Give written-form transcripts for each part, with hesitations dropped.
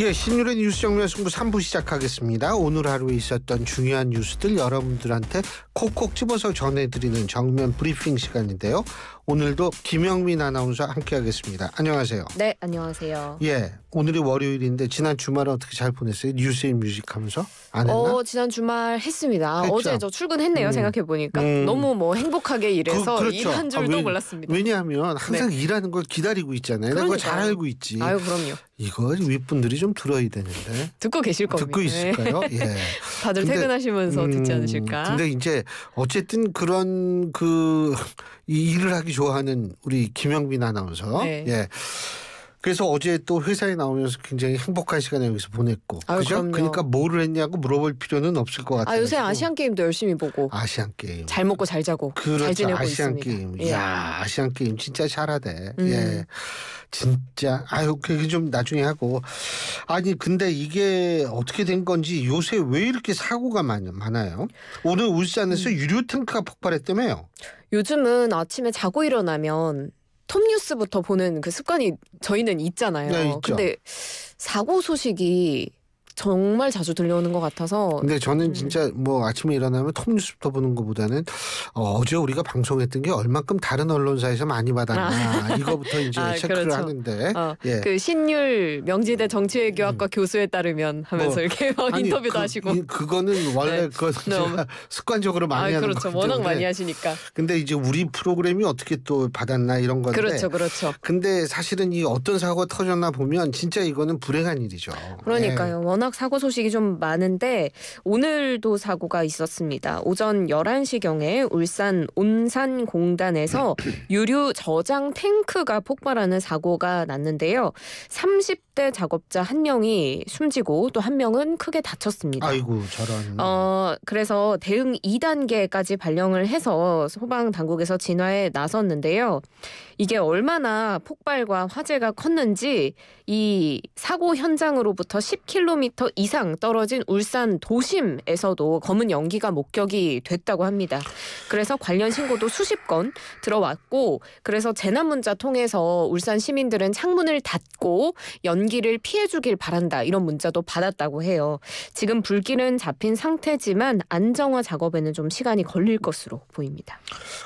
예, 신율의 뉴스 정면 승부 3부 시작하겠습니다. 오늘 하루에 있었던 중요한 뉴스들 여러분들한테 콕콕 집어서 전해드리는 정면 브리핑 시간인데요. 오늘도 김영민 아나운서 함께하겠습니다. 안녕하세요. 네, 안녕하세요. 예, 오늘이 월요일인데 지난 주말은 어떻게 잘 보냈어요? 뉴스앤뮤직 하면서 안 했나? 지난 주말 했습니다. 했죠? 어제 저 출근했네요. 생각해보니까 너무 뭐 행복하게 일해서 그렇죠. 일한 줄도 몰랐습니다. 왜냐하면 항상 일하는 걸 기다리고 있잖아요. 내가 그걸 잘 알고 있지. 아유, 그럼요. 이거 윗분들이 좀 들어야 되는데. 듣고 계실 겁니다. 듣고 있을까요? 예. 다들 퇴근하시면서 듣지 않으실까? 근데 이제 어쨌든 그런 이 일을 하기 좋아하는 우리 김영민 아나운서. 네. 예. 그래서 어제 또 회사에 나오면서 굉장히 행복한 시간을 여기서 보냈고. 아유, 그죠? 그럼요. 그러니까 뭐를 했냐고 물어볼 필요는 없을 것 같아요. 요새 아시안 게임도 열심히 보고. 아시안 게임. 잘 먹고 잘 자고. 그렇죠. 잘 지내고 아시안 있습니다. 게임. 예. 이야, 아시안 게임 진짜 잘하대. 예. 진짜 그게 좀 나중에 하고. 아니 근데 이게 어떻게 된 건지 요새 왜 이렇게 사고가 많아요? 오늘 울산에서 유료 탱크가 폭발했다며요. 요즘은 아침에 자고 일어나면 톱뉴스부터 보는 그 습관이 저희는 있잖아요. 네, 있죠. 근데 사고 소식이 정말 자주 들려오는 것 같아서. 근데 저는 진짜 뭐 아침에 일어나면 톱뉴스부터 보는 것보다는 어제 우리가 방송했던 게 얼만큼 다른 언론사에서 많이 받았나 이거부터 이제 체크를 그렇죠. 하는데. 예. 그 신율 명지대 정치외교학과 교수에 따르면 하면서 이렇게 막 인터뷰도 하시고. 그거는 원래 네. 그거 제가 습관적으로 많이 하는 그렇죠. 거기 워낙 때문에. 많이 하시니까. 근데 이제 우리 프로그램이 어떻게 또 받았나 이런 건데. 그렇죠. 근데 사실은 이 어떤 사고가 터졌나 보면 진짜 이거는 불행한 일이죠. 그러니까요. 예. 워낙 사고 소식이 좀 많은데 오늘도 사고가 있었습니다. 오전 11시경에 울산 온산공단에서 유류 저장 탱크가 폭발하는 사고가 났는데요. 30대 작업자 1명이 숨지고 또 1명은 크게 다쳤습니다. 아이고 저런. 그래서 대응 2단계까지 발령을 해서 소방당국에서 진화에 나섰는데요. 이게 얼마나 폭발과 화재가 컸는지 이 사고 현장으로부터 10km 이상 떨어진 울산 도심에서도 검은 연기가 목격이 됐다고 합니다. 그래서 관련 신고도 수십 건 들어왔고, 그래서 재난문자 통해서 울산 시민들은 창문을 닫고 연기를 피해주길 바란다 이런 문자도 받았다고 해요. 지금 불길은 잡힌 상태지만 안정화 작업에는 좀 시간이 걸릴 것으로 보입니다.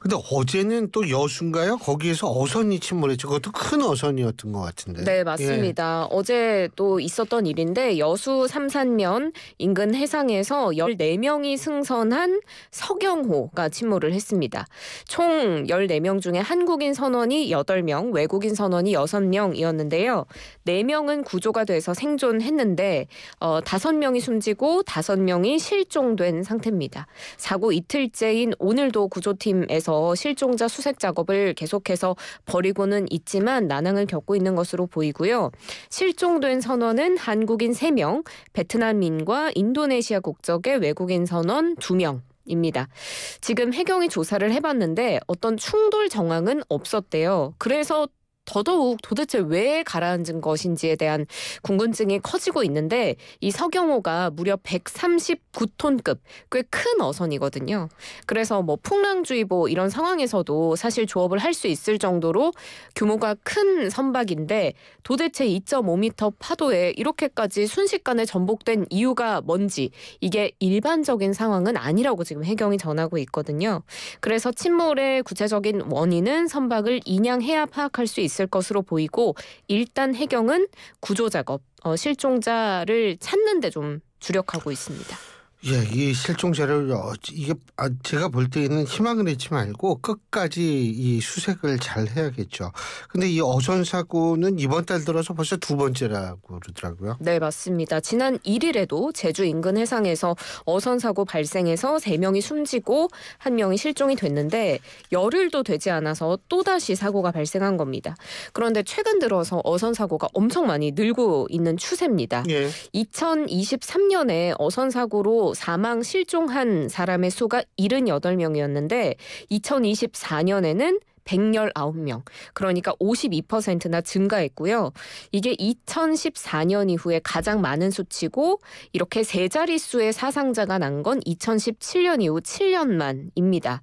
근데 어제는 또 여수인가요? 거기에서 어선이 침몰했죠. 그것도 큰 어선이었던 것 같은데. 네, 맞습니다. 어제 또 있었던 일인데 여수 삼산면 인근 해상에서 14명이 승선한 서경호가 침몰을 했습니다. 총 14명 중에 한국인 선원이 8명, 외국인 선원이 6명이었는데요. 4명은 구조가 돼서 생존했는데 5명이 숨지고 5명이 실종된 상태입니다. 사고 이틀째인 오늘도 구조팀에서 실종자 수색 작업을 계속해서 벌이고는 있지만 난항을 겪고 있는 것으로 보이고요. 실종된 선원은 한국인 3명, 베트남인과 인도네시아 국적의 외국인 선원 2명입니다. 지금 해경이 조사를 해봤는데 어떤 충돌 정황은 없었대요. 그래서 더더욱 도대체 왜 가라앉은 것인지에 대한 궁금증이 커지고 있는데 이 서경호가 무려 139톤급 꽤 큰 어선이거든요. 그래서 뭐 풍랑주의보 이런 상황에서도 사실 조업을 할 수 있을 정도로 규모가 큰 선박인데 도대체 2.5m 파도에 이렇게까지 순식간에 전복된 이유가 뭔지 이게 일반적인 상황은 아니라고 지금 해경이 전하고 있거든요. 그래서 침몰의 구체적인 원인은 선박을 인양해야 파악할 수 있을 것으로 보이고 일단 해경은 구조작업, 실종자를 찾는 데 좀 주력하고 있습니다. 예, 이 실종자를 이게 제가 볼 때는 희망을 잃지 말고 끝까지 이 수색을 잘 해야겠죠. 근데 이 어선 사고는 이번 달 들어서 벌써 2번째라고 그러더라고요. 네, 맞습니다. 지난 1일에도 제주 인근 해상에서 어선 사고 발생해서 3명이 숨지고 1명이 실종이 됐는데 열흘도 되지 않아서 또다시 사고가 발생한 겁니다. 그런데 최근 들어서 어선 사고가 엄청 많이 늘고 있는 추세입니다. 예. 2023년에 어선 사고로 사망 실종한 사람의 수가 78명이었는데 2024년에는 119명. 그러니까 52%나 증가했고요. 이게 2014년 이후에 가장 많은 수치고 이렇게 세 자릿수의 사상자가 난 건 2017년 이후 7년 만입니다.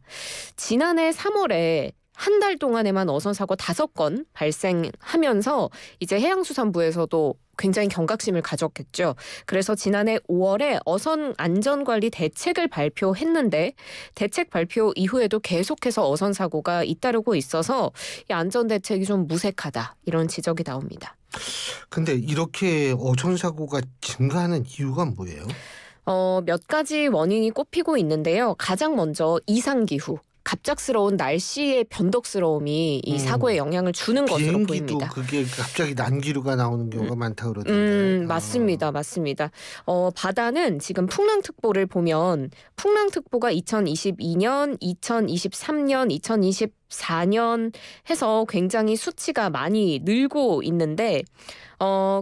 지난해 3월에 한 달 동안에만 어선 사고 5건 발생하면서 이제 해양수산부에서도 굉장히 경각심을 가졌겠죠. 그래서 지난해 5월에 어선 안전관리 대책을 발표했는데 대책 발표 이후에도 계속해서 어선 사고가 잇따르고 있어서 이 안전 대책이 좀 무색하다 이런 지적이 나옵니다. 근데 이렇게 어선 사고가 증가하는 이유가 뭐예요? 몇 가지 원인이 꼽히고 있는데요. 가장 먼저 이상기후. 갑작스러운 날씨의 변덕스러움이 이 사고에 영향을 주는 것으로 비행기도 보입니다. 그게 갑자기 난기류가 나오는 경우가 많다고 그러던데. 맞습니다. 맞습니다. 바다는 지금 풍랑특보를 보면 풍랑특보가 2022년, 2023년, 2024년 해서 굉장히 수치가 많이 늘고 있는데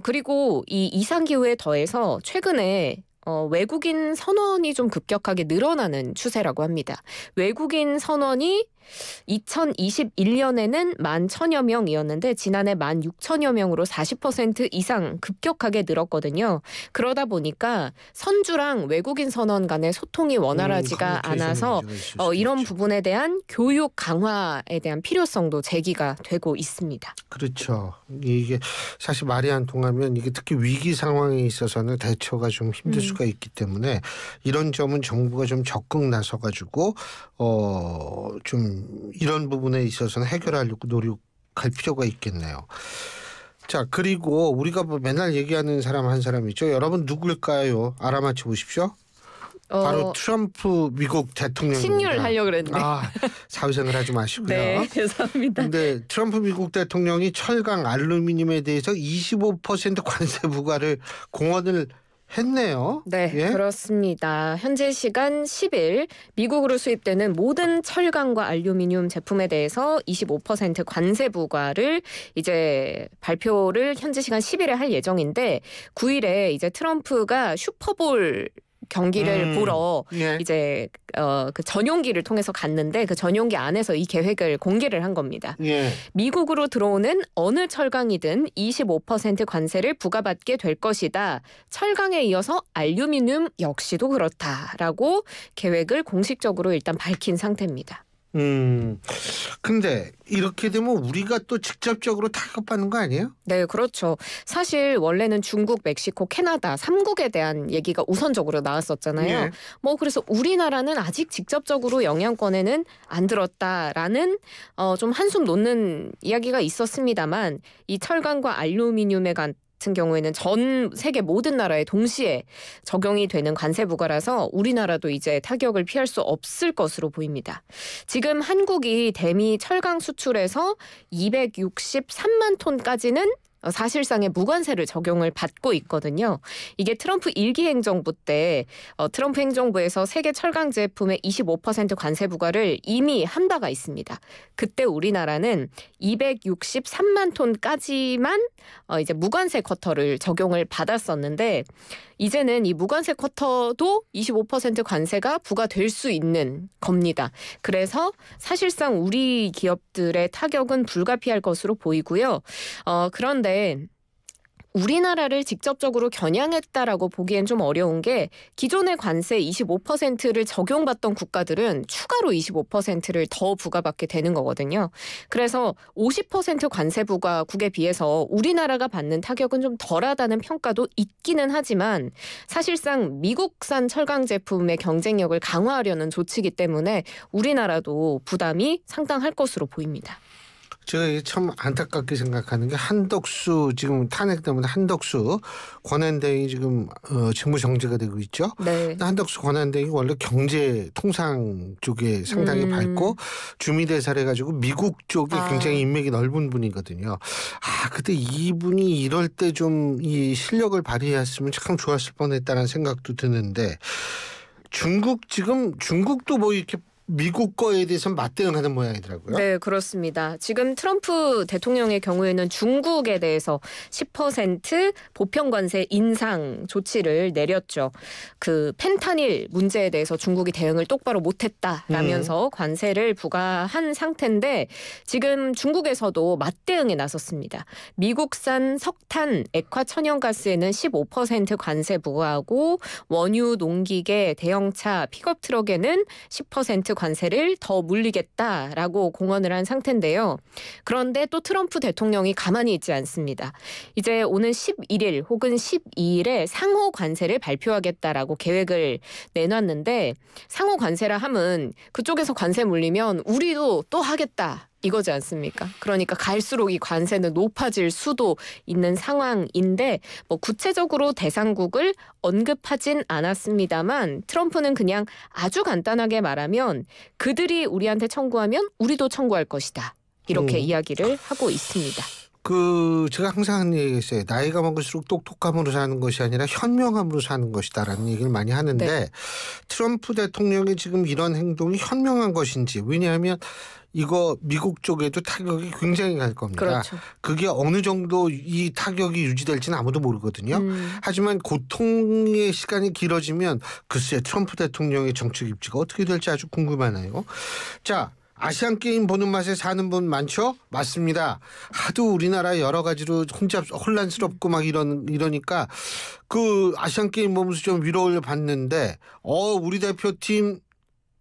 그리고 이 이상기후에 더해서 최근에 외국인 선원이 좀 급격하게 늘어나는 추세라고 합니다. 외국인 선원이 2021년에는 11,000여 명이었는데 지난해 16,000여 명으로 40% 이상 급격하게 늘었거든요. 그러다 보니까 선주랑 외국인 선원 간의 소통이 원활하지가 않아서 이런 부분에 대한 교육 강화에 대한 필요성도 제기가 되고 있습니다. 그렇죠. 이게 사실 말이 안 통하면 이게 특히 위기 상황에 있어서는 대처가 좀 힘들 수가 있기 때문에 이런 점은 정부가 좀 적극 나서가지고 좀 이런 부분에 있어서는 해결하려고 노력할 필요가 있겠네요. 자, 그리고 우리가 뭐 맨날 얘기하는 사람 한 사람 있죠. 여러분 누굴까요? 알아맞혀 보십시오. 바로 트럼프 미국 대통령입니다. 친율하려고 그랬는데. 사회생활 하지 마시고요. 네, 죄송합니다. 근데 트럼프 미국 대통령이 철강 알루미늄에 대해서 25% 관세 부과를 공언을 했네요. 네, 예? 그렇습니다. 현재 시간 10일 미국으로 수입되는 모든 철강과 알루미늄 제품에 대해서 25% 관세 부과를 이제 발표를 현재 시간 10일에 할 예정인데 9일에 이제 트럼프가 슈퍼볼 경기를 보러 예. 이제 그 전용기를 통해서 갔는데 그 전용기 안에서 이 계획을 공개를 한 겁니다. 예. 미국으로 들어오는 어느 철강이든 25% 관세를 부과받게 될 것이다. 철강에 이어서 알루미늄 역시도 그렇다라고 계획을 공식적으로 일단 밝힌 상태입니다. 근데 이렇게 되면 우리가 또 직접적으로 타격받는 거 아니에요? 네, 그렇죠. 사실 원래는 중국, 멕시코, 캐나다 3국에 대한 얘기가 우선적으로 나왔었잖아요. 예. 그래서 우리나라는 아직 직접적으로 영향권에는 안 들었다라는 좀 한숨 놓는 이야기가 있었습니다만 이 철강과 알루미늄에 같은 경우에는 전 세계 모든 나라에 동시에 적용이 되는 관세 부과라서 우리나라도 이제 타격을 피할 수 없을 것으로 보입니다. 지금 한국이 대미 철강 수출에서 263만 톤까지는 사실상의 무관세를 적용을 받고 있거든요. 이게 트럼프 1기 행정부 때 트럼프 행정부에서 세계 철강 제품의 25% 관세 부과를 이미 한 바가 있습니다. 그때 우리나라는 263만 톤까지만 이제 무관세 쿼터를 적용을 받았었는데 이제는 이 무관세 쿼터도 25% 관세가 부과될 수 있는 겁니다. 그래서 사실상 우리 기업들의 타격은 불가피할 것으로 보이고요. 그런데 우리나라를 직접적으로 겨냥했다라고 보기엔 좀 어려운 게 기존의 관세 25%를 적용받던 국가들은 추가로 25%를 더 부과받게 되는 거거든요. 그래서 50% 관세 부과국에 비해서 우리나라가 받는 타격은 좀 덜하다는 평가도 있기는 하지만 사실상 미국산 철강 제품의 경쟁력을 강화하려는 조치이기 때문에 우리나라도 부담이 상당할 것으로 보입니다. 제가 이게 참 안타깝게 생각하는 게 한덕수 지금 탄핵 때문에 한덕수 권한대행이 지금 직무 정지가 되고 있죠. 네. 한덕수 권한대행이 원래 경제 통상 쪽에 상당히 밝고 주미대사를 해가지고 미국 쪽에 굉장히 인맥이 넓은 분이거든요. 근데 이분이 이럴 때 좀 이 실력을 발휘했으면 참 좋았을 뻔했다는 생각도 드는데 중국도 뭐 이렇게 미국 거에 대해서는 맞대응하는 모양이더라고요. 네, 그렇습니다. 지금 트럼프 대통령의 경우에는 중국에 대해서 10% 보편 관세 인상 조치를 내렸죠. 그 펜타닐 문제에 대해서 중국이 대응을 똑바로 못했다라면서 관세를 부과한 상태인데 지금 중국에서도 맞대응에 나섰습니다. 미국산 석탄, 액화 천연가스에는 15% 관세 부과하고 원유, 농기계, 대형차, 픽업 트럭에는 10% 관세를 더 물리겠다라고 공언을 한 상태인데요. 그런데 또 트럼프 대통령이 가만히 있지 않습니다. 이제 오는 11일 혹은 12일에 상호 관세를 발표하겠다라고 계획을 내놨는데 상호 관세라 함은 그쪽에서 관세 물리면 우리도 또 하겠다. 이거지 않습니까? 그러니까 갈수록 이 관세는 높아질 수도 있는 상황인데 뭐 구체적으로 대상국을 언급하진 않았습니다만 트럼프는 그냥 아주 간단하게 말하면 그들이 우리한테 청구하면 우리도 청구할 것이다. 이렇게 이야기를 하고 있습니다. 제가 항상 하는 얘기가 있어요. 나이가 먹을수록 똑똑함으로 사는 것이 아니라 현명함으로 사는 것이다라는 얘기를 많이 하는데 네. 트럼프 대통령의 지금 이런 행동이 현명한 것인지 왜냐하면 이거 미국 쪽에도 타격이 굉장히 갈 겁니다. 그렇죠. 그게 어느 정도 이 타격이 유지될지는 아무도 모르거든요. 하지만 고통의 시간이 길어지면 글쎄 트럼프 대통령의 정책 입지가 어떻게 될지 아주 궁금하네요. 자. 아시안게임 보는 맛에 사는 분 많죠? 맞습니다. 하도 우리나라 여러 가지로 혼란스럽고 막 이러니까 그 아시안게임 보면서 좀 위로를 받는데 우리 대표팀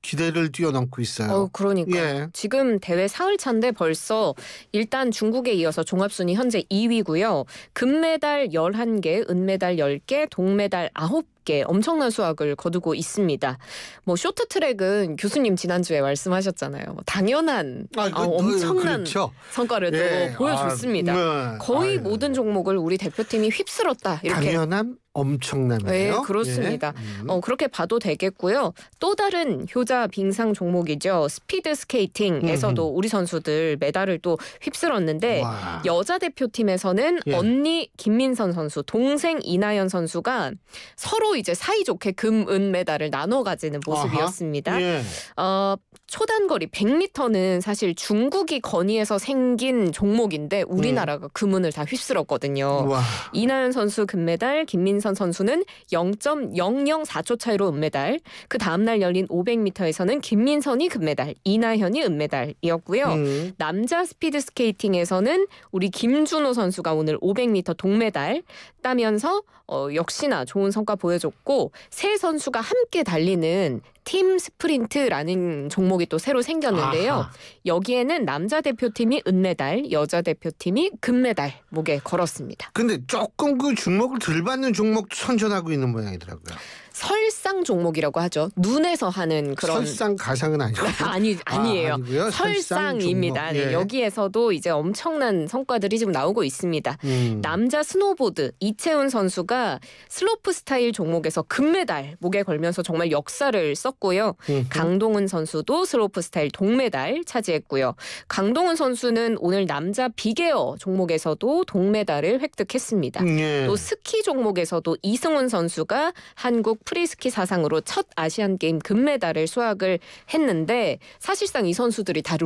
기대를 뛰어넘고 있어요. 그러니까 예. 지금 대회 사흘 차인데 벌써 일단 중국에 이어서 종합순위 현재 2위고요. 금메달 11개, 은메달 10개, 동메달 9개 엄청난 수확을 거두고 있습니다. 뭐 쇼트트랙은 교수님 지난주에 말씀하셨잖아요. 당연한 엄청난 그렇죠. 성과를 또 보여줬습니다. 거의 모든 종목을 우리 대표팀이 휩쓸었다. 이렇게. 당연한 엄청남이에요. 네, 그렇습니다. 예. 그렇게 봐도 되겠고요. 또 다른 효자 빙상 종목이죠. 스피드 스케이팅에서도 우리 선수들 메달을 또 휩쓸었는데 와. 여자 대표팀에서는 예. 언니 김민선 선수, 동생 이나연 선수가 서로 이제 사이좋게 금, 은 메달을 나눠 가지는 모습이었습니다. 예. 초단거리 100m는 사실 중국이 건의해서 생긴 종목인데 우리나라가 금은을 다 휩쓸었거든요. 와. 이나연 선수 금메달, 김민선 선수는 0.004초 차이로 은메달. 그 다음날 열린 500m에서는 김민선이 금메달, 이나연이 은메달이었고요. 남자 스피드 스케이팅에서는 우리 김준호 선수가 오늘 500m 동메달 따면서 역시나 좋은 성과 보여줬고 세 선수가 함께 달리는 팀 스프린트라는 종목이 또 새로 생겼는데요. 아하. 여기에는 남자 대표팀이 은메달, 여자 대표팀이 금메달 목에 걸었습니다. 근데 조금 그 주목을 덜 받는 종목도 선전하고 있는 모양이더라고요. 설상 종목이라고 하죠. 눈에서 하는 그런 설상 가상은 아니고 아니에요. 아니고요? 설상입니다. 설상 종목. 네, 예. 여기에서도 이제 엄청난 성과들이 지금 나오고 있습니다. 남자 스노보드 이채훈 선수가 슬로프 스타일 종목에서 금메달 목에 걸면서 정말 역사를 썼고요. 강동은 선수도 슬로프 스타일 동메달 차지했고요. 강동은 선수는 오늘 남자 빅에어 종목에서도 동메달을 획득했습니다. 예. 또 스키 종목에서도 이승훈 선수가 한국 프리스키 사상으로 첫 아시안게임 금메달을 수확을 했는데 사실상 이 선수들이 다